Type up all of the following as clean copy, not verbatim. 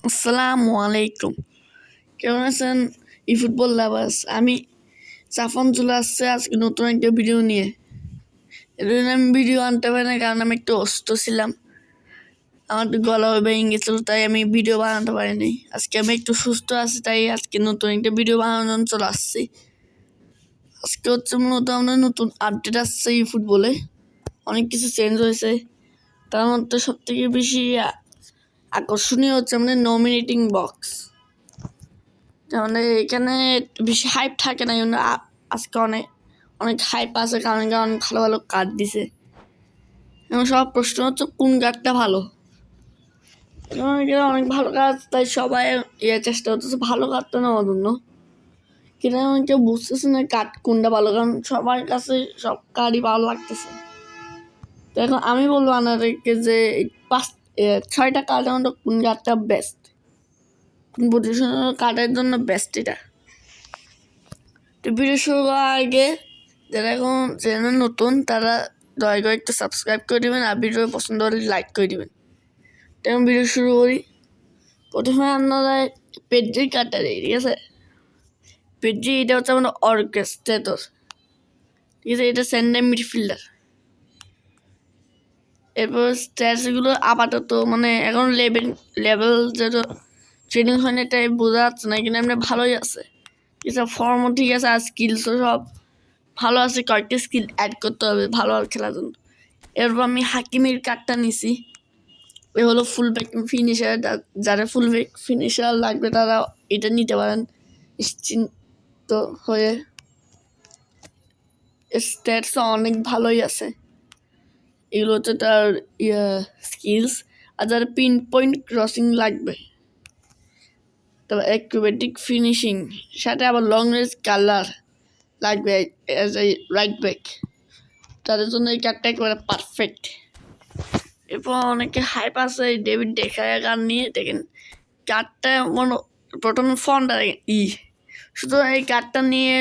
আসসালামু আলাইকুম। কেমন আছেন ফুটবল লাভার্স? আমি সাফন চলে আসছে আজকে নতুন একটা ভিডিও নিয়ে। এদিন আমি ভিডিও আনতে পারি না কারণ আমি একটু অসুস্থ ছিলাম। আমার একটু গলা ভেঙে গেছিল, তাই আমি ভিডিও বানাতে পারিনি। আজকে আমি একটু সুস্থ আছি, তাই আজকে নতুন একটা ভিডিও বানানোর চলে আসছি। আজকে হচ্ছে মূলত আমাদের নতুন আপডেট আসছে ফুটবলে। অনেক কিছু চেঞ্জ হয়েছে। তার মধ্যে সব থেকে বেশি আকর্ষণীয় হচ্ছে আমাদের নমিনেটিং বক্স। মানে এখানে বেশি হাইপ থাকে না, কিন্তু আজকে অনেক হাইপ আছে কারণ অনেক ভালো ভালো কার্ড দিছে। এবং সব প্রশ্ন হচ্ছে কোন কার্ডটা ভালো। এবং এখানে অনেক ভালো কার্ড, তাই সবাই চেষ্টা করতেছে ভালো কার্ডটা নেওয়ার জন্য। কিন্তু এখন কেউ বুঝতেছে না কার্ড কোনটা ভালো, কারণ সবার কাছে সব কার্ডই ভালো লাগতেছে। তো এখন আমি বলবো আপনাদেরকে যে 6টা কার্ডের মধ্যে কোন কার্ডটা বেস্ট, কোন পজিশনের কার্ডের জন্য বেস্ট এটা। তো ভিডিও শুরু করার আগে যারা এখন চ্যানেল নতুন তারা দয়া করে একটু সাবস্ক্রাইব করে দেবেন, আর ভিডিও পছন্দ হলে লাইক করে দেবেন। তেমন ভিডিও শুরু করি। প্রথমে আপনারা পেড্রির কার্ডটা দিই, ঠিক আছে? পেড্রি এটা হচ্ছে আমাদের অর্কেস্ট্রেটর, ঠিক আছে? এটা সেন্টার মিডফিল্ডার। এরপর স্ট্যাটসগুলো আপাতত মানে এখন লেভেল যেটা ট্রেনিং হয় না, এটাই বোঝা যাচ্ছে না, কিন্তু এমনি ভালোই আছে। ঠিক আছে, ফর্মও ঠিক আছে, আর স্কিলসও সব ভালো আছে। কয়েকটা স্কিল অ্যাড করতে হবে ভালো খেলার জন্য। এরপর আমি হাকিমের কার্ডটা নিছি। এ হলো ফুল ব্যাক ফিনিশার। যারা ফুল ব্যাক ফিনিশার লাগবে তারা এটা নিতে পারেন নিশ্চিন্ত হয়ে। স্ট্যাটসও অনেক ভালোই আছে। এগুলো হচ্ছে তার স্কিলস। আর যারা পিন পয়েন্ট ক্রসিং লাগবে, তারপর অ্যাক্রোবেটিক ফিনিশিং, সাথে আবার লং রেঞ্জ কালার লাগবে অ্যাজ এ রাইট ব্যাক, তাদের জন্য এই কার্ডটা একেবারে পারফেক্ট। এরপর অনেকে হাইপ আছে ডেভিড ডেখায়া কার্ড নিয়ে। দেখেন কার্ডটা প্রথমে ফর্মটা দেখেন সুতরাং এই কার্ডটা নিয়ে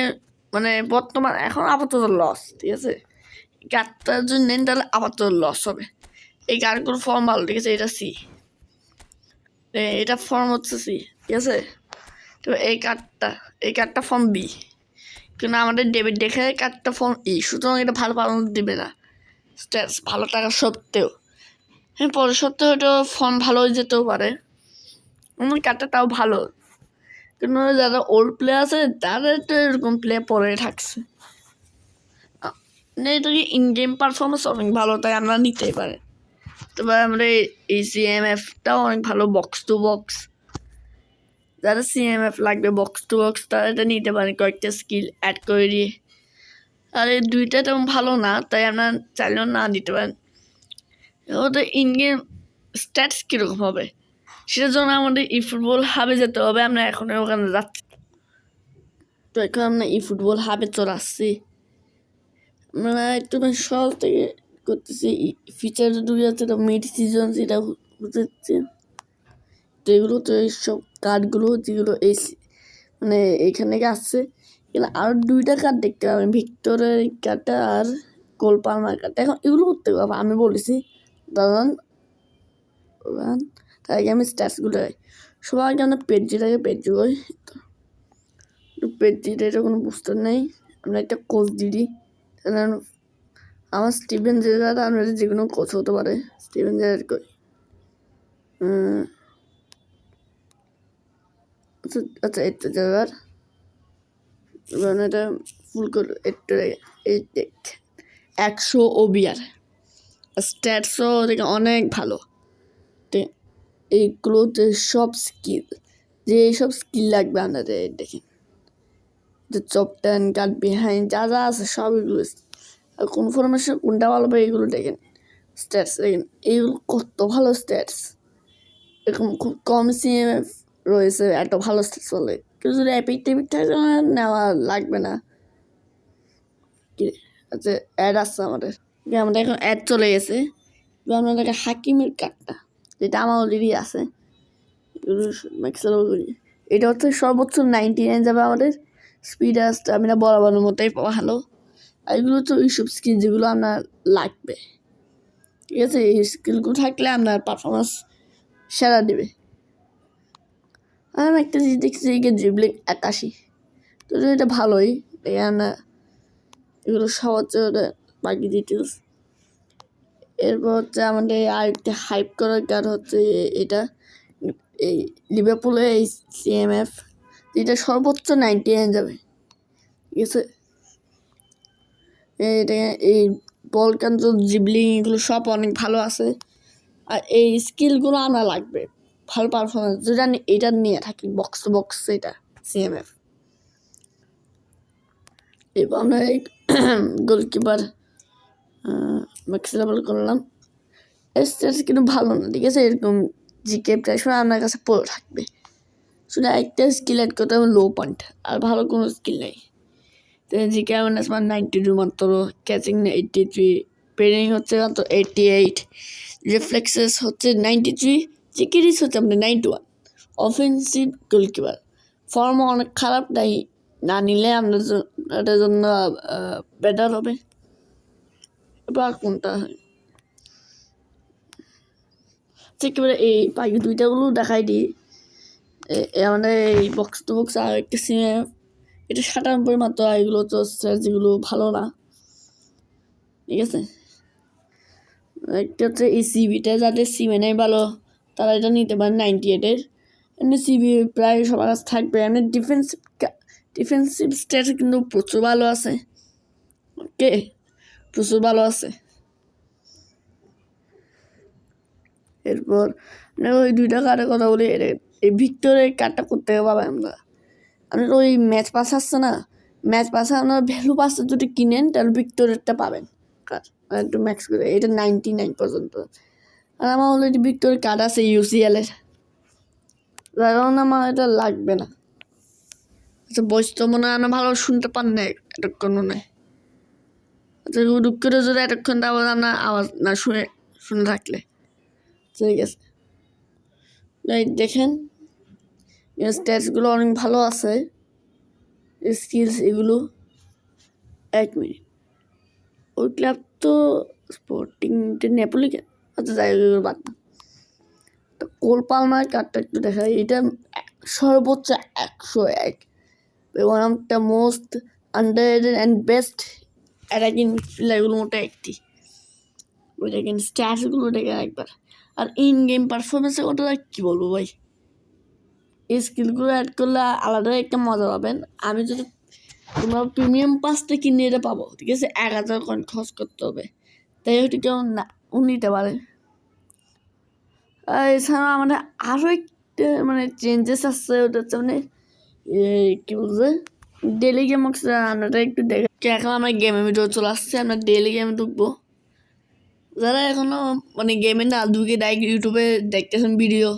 মানে বর্তমান এখন আপাতত লস, ঠিক আছে? কার্ডটা যদি নেন তাহলে আপাতত লস হবে। এই কার্ডগুলোর ফর্ম ভালো, ঠিক আছে? এটা সি, এটা ফর্ম হচ্ছে সি, ঠিক আছে? তো এই কার্ডটা ফর্ম বি, কিন্তু আমাদের ডেভিড ডেখায় কার্ডটা ফর্ম সুতরাং এটা ভালো পালন দিবে না স্ট্যাটস ভালো থাকা সত্ত্বেও। হ্যাঁ, পরে সত্ত্বেও হয়তো ফর্ম ভালো হয়ে যেতেও পারে, আমার কার্ডটা তাও ভালো। কিন্তু যারা ওল্ড প্লেয়ার আছে তাদের তো এরকম প্লে পরে থাকছে। এটা কি ইন গেম পারফরমেন্স অনেক ভালো, তাই আমরা নিতেই পারি। তবে আমরা এই সিএমএফটাও অনেক ভালো, বক্স টু বক্স। যারা সিএমএফ লাগবে বক্স টু বক্স তারা এটা নিতে পারে কয়েকটা স্কিল অ্যাড করে দিয়ে। আর এই দুইটা তেমন ভালো না, তাই আমরা চাইলেও না দিতে পারেন। ওদের ইন গেম স্ট্যাটস কীরকম হবে সেটার জন্য আমাদের ফুটবল হাবে যেতে হবে। আমরা এখন ওখানে যাচ্ছি, তো এখন আমরা ফুটবল হাবে চলে আসছি। আমরা একটু সহজ থেকে করতেছি। ফিচার ঢুকে যাচ্ছে, তো মিড সিজন সেটা বুঝতে। তো এগুলো তো এইসব কার্ডগুলো যেগুলো মানে এখানে আসছে, এগুলো আরও 2টা কার্ড দেখতে পাবেন, ভিক্টরের কার্ডটা আর গোল পালমার কার্ডটা। এখন এগুলো করতে পারবো আমি বলেছি দাদান। তার আগে আমি স্ট্যাটসগুলো সবার জন্য পেডজিটাকে পেডজি করি। পেডজিটা এটা কোনো বুঝতে নেই, আমরা একটা কোচ দিদি। আমার স্টিভেন জেরার্ড, আমরা যে কোনো কোচ হতে পারে। স্টিভেন জেরার্ড করি। আচ্ছা এটা জেরার্ড, এটা ফুল করে এই দেখ 100 ওবিআর স্ট্যাটসও দেখে অনেক ভালো। এইগুলোতে সব স্কিল, যে সব স্কিল লাগবে আপনাদের দেখেন, যে চপ টেন কাট বিহাইন্ড যা যা আছে সব এগুলো। আর কোন ফরমেশন কোনটা ভালো পাবে এগুলো দেখেন। স্ট্যাটস দেখেন, এইগুলো কত ভালো স্ট্যাটস। এরকম খুব কম সিএমএফ রয়েছে, এত ভালো স্ট্যাটস বলে। কিন্তু যদি এপিক টেপিক থাকে নেওয়া লাগবে না। আচ্ছা অ্যাড আসছে আমাদের এখন অ্যাড চলে গেছে। আপনাদেরকে হাকিমের কার্ডটা যেটা আমার অলরেডি আছে, এটা হচ্ছে সর্বোচ্চ 99 যাবে আমাদের। স্পিড আর স্ট্যামিনা বরাবরের মতোই ভালো। আর এগুলো হচ্ছে ওইসব স্কিল যেগুলো আপনার লাগবে, ঠিক আছে? এই স্কিলগুলো থাকলে আপনার পারফরমেন্স সেরা দেবে। আমি একটা জিনিস দেখছি যে জিবলিং 81, তো এটা ভালোই। এখানে এগুলো সব হচ্ছে বাকি ডিটেলস। এরপর হচ্ছে আমাদের আরেকটা হাইপ করার কারণ হচ্ছে এটা এই লিভারপুলে এই CMF, যেটা সর্বোচ্চ 99 যাবে, ঠিক আছে। এটা এই বলকান জিবলিং এগুলো সব অনেক ভালো আছে, আর এই স্কিলগুলো আনা লাগবে, ভালো পারফরমেন্স যেটা এটা নিয়ে থাকি বক্স টু বক্স, এটা CMF। এরপর আমরা এই গোলকিপার ম্যাক্স লেভেল করলাম। স্ট্যাটাস কিন্তু ভালো না, ঠিক আছে। এরকম জিকে প্রায় সময় আপনার কাছে পড়ে থাকবে, শুধু একটা স্কিল অ্যাড করতে হবে, লো পয়েন্ট, আর ভালো কোনো স্কিল নেই। তো জিকে অ্যাওয়ারনেস 92 মাত্র, ক্যাচিং 83, পেরিং হচ্ছে মাত্র 88, রিফ্লেক্সেস হচ্ছে 93, জিকে রিস হচ্ছে আপনার 91। অফেন্সিভ গোলকিপার ফর্ম অনেক খারাপ, তাই না নিলে আপনাদের জন্য বেটার হবে। এবার কোনটা হয় একেবারে এই বাকি দুইটাগুলো দেখাই দিই। আমাদের এই বক্স টু বক্স আর একটা CMF, এটা 97 মাত্র, এগুলো তো স্ট্র্যাটেজিগুলো ভালো না, ঠিক আছে। একটা হচ্ছে এই সিবিটা, যাদের সিমে নেই ভালো তারা এটা নিতে পারে 98-এর। এমনি সিবি প্রায় সবার কাছে থাকবে। এমনি ডিফেন্সিভ স্ট্যাটস কিন্তু প্রচুর ভালো আছে, ওকে, প্রচুর ভালো আছে। এরপর ওই দুইটা কার্ডের কথা বলি, এই ভিক্টরের কার্ডটা করতে পাবে আমরা। আপনার ওই ম্যাচ পাস আসছে না, ম্যাচ পাসে আপনার ভ্যালু পাসে যদি কিনেন তাহলে ভিক্টোরিয়ারটা পাবেন কার্ড, একটু ম্যাক্স করে, এটা 99 পর্যন্ত। আর আমার অলরেডি ভিক্টোরিয়ার কার্ড আছে UCL-এর, যার কারণে আমার এটা লাগবে না। আচ্ছা বয়স তো মনে হয় না ভালো শুনতে পান না এতক্ষণ, মনে হয়। আচ্ছা দুঃখ করে যদি এতক্ষণ না আওয়াজ না শুনে থাকলে, ঠিক আছে। দেখেন স্ট্যাটসগুলো অনেক ভালো আছে, স্কিলস এগুলো। 1 মিনিট, ওই ক্লাব তো স্পোর্টিং নেপোলি, আচ্ছা যাই হোক বাদ না। তো কোল পালমার কার্ডটা একটু দেখাই, এটা সর্বোচ্চ 101, one of the most underrated and best attacking মিডফিল্ডারগুলোর মধ্যে একটি। ওই দেখেন স্ট্যাটসগুলো দেখেন একবার, আর ইন গেম পারফরমেন্সের কথা কী বলবো ভাই, এই স্কিলগুলো অ্যাড করলে আলাদা একটা মজা পাবেন। আমি যদি তোমরা প্রিমিয়াম পাসটা কিনে এটা পাবো, ঠিক আছে, 1000 কয়েন খরচ করতে হবে, তাই ওইটা কেউ না নিতে পারে। এছাড়া আমাদের আরও একটা মানে চেঞ্জেস আসছে, ওটা হচ্ছে মানে কী বলছে ডেলি গেম আমরা একটু দেখে। এখন আমার গেমের ভিডিও চলে আসছে, আমরা ডেলি গেমে ঢুকবো। যারা এখনো মানে গেমে না ঢুকে ডাইরেক্ট ইউটিউবে দেখতেছেন ভিডিও,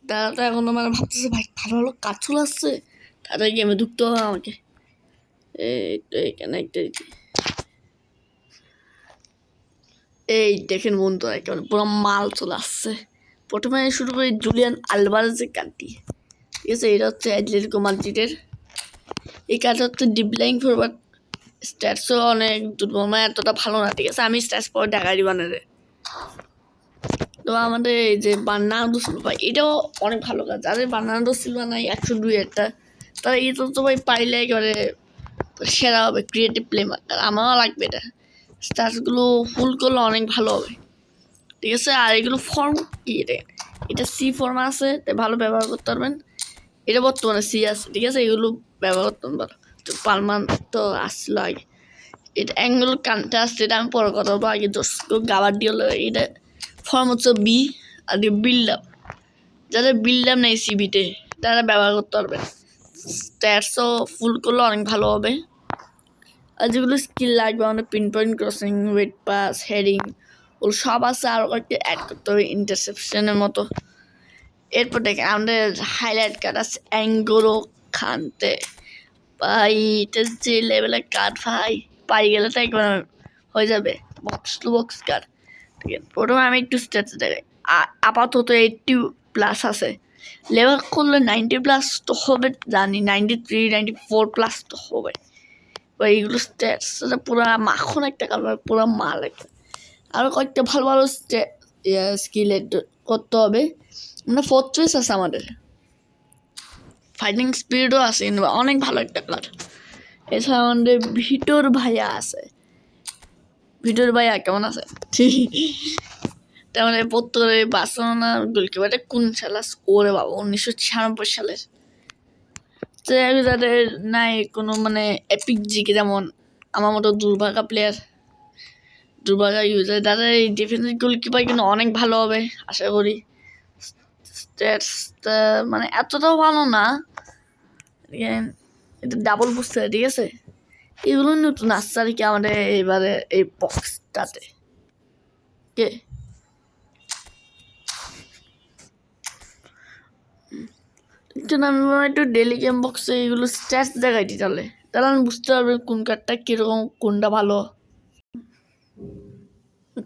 তারা তো এখন মানে ভাবতেছে ভাই ভালো ভালো কাজ চলে আসছে, তাদের গেমে ঢুকতে হবে আমাকে। এখানে একটা এই দেখেন বন্ধু, একেবারে পুরো মাল চলে আসছে। প্রথমে শুরু করি জুলিয়ান আলভারেজের কার্ডটি, ঠিক আছে। এটা হচ্ছে অ্যাটলেটিকো মাদ্রিদের, এই কার্ডটা হচ্ছে ডিপ্লাইং ফরওয়ার্ড, স্ট্যাটসও অনেক দুর্বল, মানে এতটা ভালো না, ঠিক আছে। আমি স্ট্যাটস পরে দেখা দিই বানারে। তো আমাদের এই যে বার্নার্ডো সিলভা, এটাও অনেক ভালো কাজ। যাদের বার্নার্ডো সিলভা নাই 102 একটা, তারা এটা তো ভাই পাইলে একেবারে সেরা হবে, ক্রিয়েটিভ প্লে মেকার। আমারও লাগবে এটা, স্ট্যাটসগুলো ফুল করলে অনেক ভালো হবে, ঠিক আছে। আর এগুলো ফর্ম কি, এটা C ফর্ম আছে, তাই ভালো ব্যবহার করতে পারবেন। এটা বর্তমানে C আছে, ঠিক আছে, এগুলো ব্যবহার করতে পারো। তো পালমান তো আসলো আগে, এটা অ্যাঙ্গেল কানতে আসছে, এটা আমি পরে কথা বলবো। আগে গাবার দিয়ে এটা ফর্ম হচ্ছে B, আর বিল্ড আপ, যাদের বিল্ড আপ নেই সিবিতে তারা ব্যবহার করতে পারবেন। স্ট্যাটসও ফুল করলে অনেক ভালো হবে। আর যেগুলো স্কিল লাগবে আমাদের pinpoint crossing, weight pass, heading, ওগুলো সব আছে, আর একটা অ্যাড করতে হবে ইন্টারসেপশনের মতো। এরপর দেখেন আমাদের হাইলাইট কার্ড আছে অ্যাঙ্গোলো খান্তে, ভাই এটা যে লেভেলের কার্ড ভাই, পাই গেলে তো একবার হয়ে যাবে বক্স টু বক্স কার্ড, ঠিক আছে। প্রথমে আমি একটু স্ট্যাটাস দেখাই, আপাতত 80+ আছে, লেভেল করলে 90+ তো হবে জানি, 93, 94+ তো হবে। এইগুলো স্ট্যাটস পুরো মাখন একটা কারণ, পুরো মাল একটা। আরও কয়েকটা ভালো ভালো স্কিল করতে হবে। মানে ফোর্ট্রেস আছে আমাদের, ফাইটিং স্পিরিটও আছে, কিন্তু অনেক ভালো একটা কার্ড। এছাড়া আমাদের ভিটোর ভাইয়া আছে। ভিটোর ভাইয়া কেমন আছে? তার মানে পত্তরে বার্সেলোনা গোলকিপারটা কোন সালে ওরে বাবা 1996 সালের। তো যাদের নাই কোনো মানে এপিক জিকে, যেমন আমার মতো দুর্ভাগা প্লেয়ার, দুর্ভাগা ইউজার, তাদের এই ডিফেন্সিভ গোলকিপার কিন্তু অনেক ভালো হবে আশা করি। স্ট্যাটসটা মানে এতটাও ভালো না, এটা ডাবল বুঝতে, ঠিক আছে? এগুলো নতুন আসছে আর কি আমাদের এবারে এই বক্সটাতে। কে আমি একটু ডেলি গেম বক্সে এগুলো স্ট্যাটস দেখাই দিই, তাহলে আমি বুঝতে পারবো কোন কার্ডটা কীরকম, কোনটা ভালো।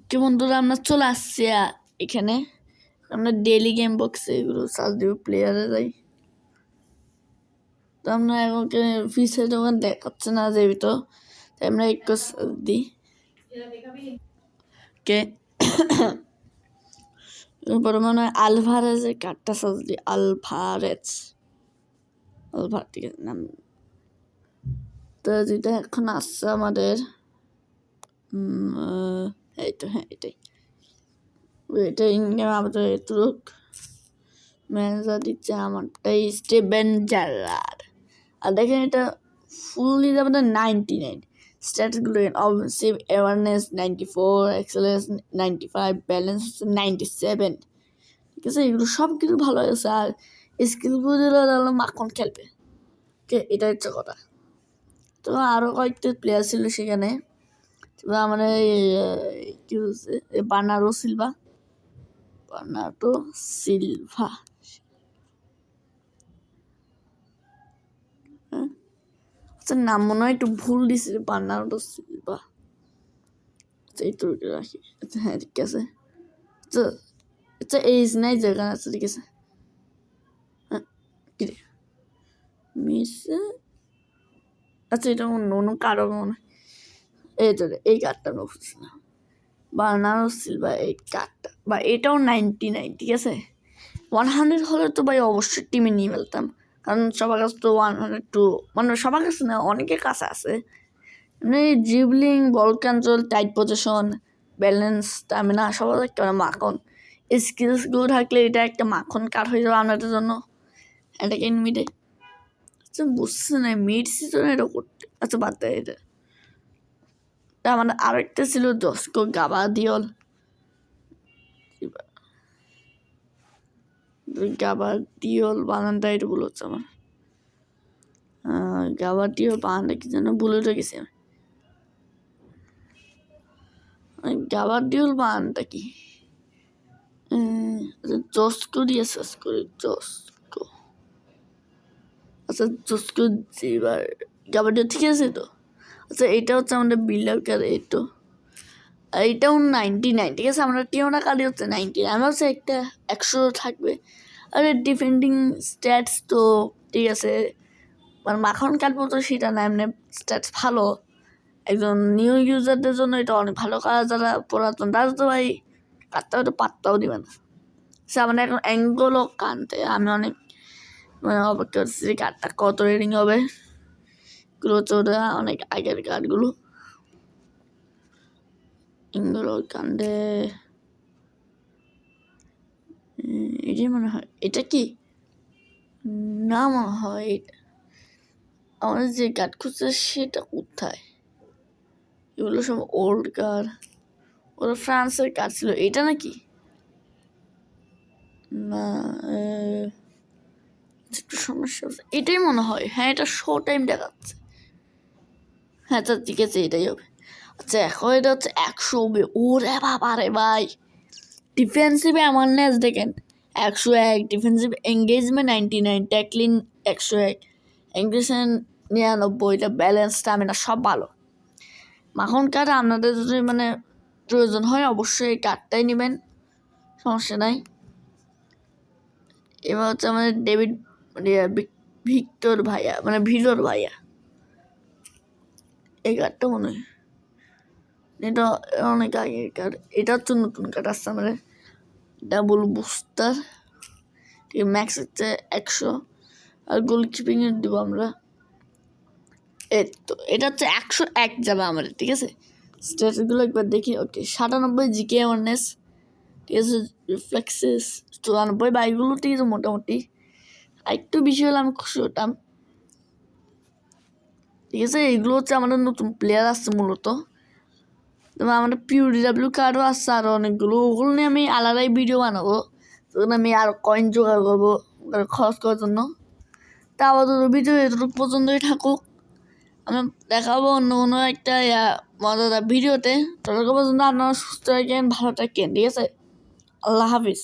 কি বন্ধুরা, আমরা চলে আসছি এখানে। আমরা ডেলি গেম বক্সে এগুলো সার্চ দিব, প্লেয়ারে যাই। তো আমরা এখন ফিসের দোকান দেখাচ্ছে না যাবি, তো তাই আমরা একটু দিই কে এরপরে মনে হয় আলভারেজের কার্ডটা সার্চ দিই। আলভারেজ, ঠিক আছে নাম। তো যেটা এখন আসছে আমাদের, এই তো হ্যাঁ এটাই, এটা ইনগেম আমাদের তুরক ম্যানেজার দিচ্ছে আমারটাই স্টিভেন জারার্ড। আর দেখেন এটা ফুললি আমাদের 99 স্ট্যাটসগুলো, অবসেভ অ্যাওয়ারনেস 94, এক্সেলেন্স 95, ব্যালেন্স হচ্ছে 97, ঠিক আছে? এগুলো সব কিছু ভালো আছে। আর স্কিলগুলো দিলে মাখন খেলবে, এটা হচ্ছে কথা। তো আরও কয়েকটা প্লেয়ার ছিল সেখানে, মানে কি হচ্ছে বার্নার্ডো সিলভা, আচ্ছা নাম মনে হয় একটু ভুল দিছি, বার্নার্ডো সিলভা। আচ্ছা এই তো রাখি। আচ্ছা হ্যাঁ ঠিক আছে। আচ্ছা আচ্ছা এইজ নাই জায়গা আছে, ঠিক আছে। হ্যাঁ কি রে মিস, আচ্ছা এটা অন্য কারো মনে, এই তো এই কার্ডটা বুঝছি না, বার্নার্ডো সিলভা এই কার্ডটা, বা এটাও 99, ঠিক আছে? 100 হলে তো ভাই অবশ্যই টিমে নিয়ে ফেলতাম, কারণ সবার কাছে তো 102, মানে সবার কাছে না অনেকের কাছে আছে। মানে dribbling, ball control, tight position, balance, stamina সবার একটা মাখন। স্কিলসগুলো থাকলে এটা একটা মাখন কার্ড হয়ে যাবে আপনাদের জন্য। এটাকে মিডে, আচ্ছা বুঝছে না মিড সিজনে এটা করতে, আচ্ছা বাদ দেয় এটা। মানে আরেকটা ছিল জস্কো গাবাদিওল, বানানটা এটা ভুল হচ্ছে আমার। গাবাদিওল বানানটা কি যেন ভুলে গেছি আমি। গাবাদিওল বানানটা কি? জস্কো দিয়ে সার্চ করি, জস্কো। আচ্ছা জস্কো এবার গাবাদিওল, ঠিক আছে তো। আচ্ছা এটা হচ্ছে আমাদের বিল্ডার কার্ড, এই তো এইটাও 99, ঠিক আছে? আমরা টিওনা কার্ডই হচ্ছে 99, আমি হচ্ছে একটা 100 থাকবে। আর ডিফেন্ডিং স্ট্যাটস তো ঠিক আছে, মানে মাখন কার্ড বলতো সেটা না, এমনি স্ট্যাটস ভালো। একজন নিউ ইউজারদের জন্য এটা অনেক ভালো কাজ, যারা পুরাতন তারা তো ভাই কার্ডটা হয়তো পাত্তাও দিবে না। সে আমার এখন অ্যাঙ্গোলো কানতে আমি অনেক মানে অপেক্ষা করছি কার্ডটা কত রেটিং হবে। এগুলো হচ্ছে ওটা অনেক আগের কার্ডগুলো। অ্যাঙ্গোলো কান্ডে এটাই মনে হয়, এটা কি না মনে হয় আমাদের যে কার্ড খুঁজছে সেটা কোথায়? এগুলো সব ওল্ড কার্ড, ওরা ফ্রান্সের কার্ড ছিল, এটা নাকি না? একটু সমস্যা হচ্ছে, এটাই মনে হয়। হ্যাঁ এটা শো টাইম দেখাচ্ছে, হ্যাঁ আচ্ছা ঠিক আছে এটাই হবে। আচ্ছা এখন এটা হচ্ছে 100 হবে, ওরে বাবা রে ভাই। ডিফেন্সিভ অ্যাওয়ারনেস দেখেন 101, ডিফেন্সিভ এঙ্গেজমেন্ট 99, ট্যাকলিং 101, এঙ্গেজমেন্ট 99, এটা ব্যালেন্স, স্ট্যামিনা সব ভালো। মাখন কার্ড আপনাদের যদি মানে প্রয়োজন হয় অবশ্যই এই কার্ডটাই নেবেন, সমস্যা নাই। এবার হচ্ছে আমাদের ডেভিড ভিক্টর ভাইয়া, মানে ভিলোর ভাইয়া, এই কার্ডটা মনে হয় এটা অনেক আগের কার্ড। এটা হচ্ছে নতুন কার্ড আসছে আমাদের, ডাবল বুস্টার, ঠিক ম্যাক্স হচ্ছে 100, আর গোলকিপিংয়ে দেবো আমরা এই তো এটা হচ্ছে 101 যাবে আমাদের, ঠিক আছে। স্ট্যাটসগুলো একবার দেখি। ওকে 97 জিকে অ্যাওয়ারনেস, ঠিক আছে। রিফ্লেক্সেস 94, বাইকগুলো ঠিক আছে মোটামুটি। আর একটু বেশি হলে আমি খুশি হতাম, ঠিক আছে। এইগুলো হচ্ছে আমাদের নতুন প্লেয়ার আসছে মূলত। তবে আমাদের POW কার্ডও আসছে আরও অনেকগুলো, ওগুলো নিয়ে আমি আলাদাই ভিডিও বানাবো, তখন আমি আরও কয়েন জোগাড় করবো খরচ করার জন্য। তা আপাতত ভিডিও এতটুকু পর্যন্তই থাকুক, আমি দেখাবো অন্য কোনো একটা মজাদার ভিডিওতে। ততক্ষণ পর্যন্ত আপনারা সুস্থ থাকেন, ভালো থাকেন, ঠিক আছে। আল্লাহ হাফিজ।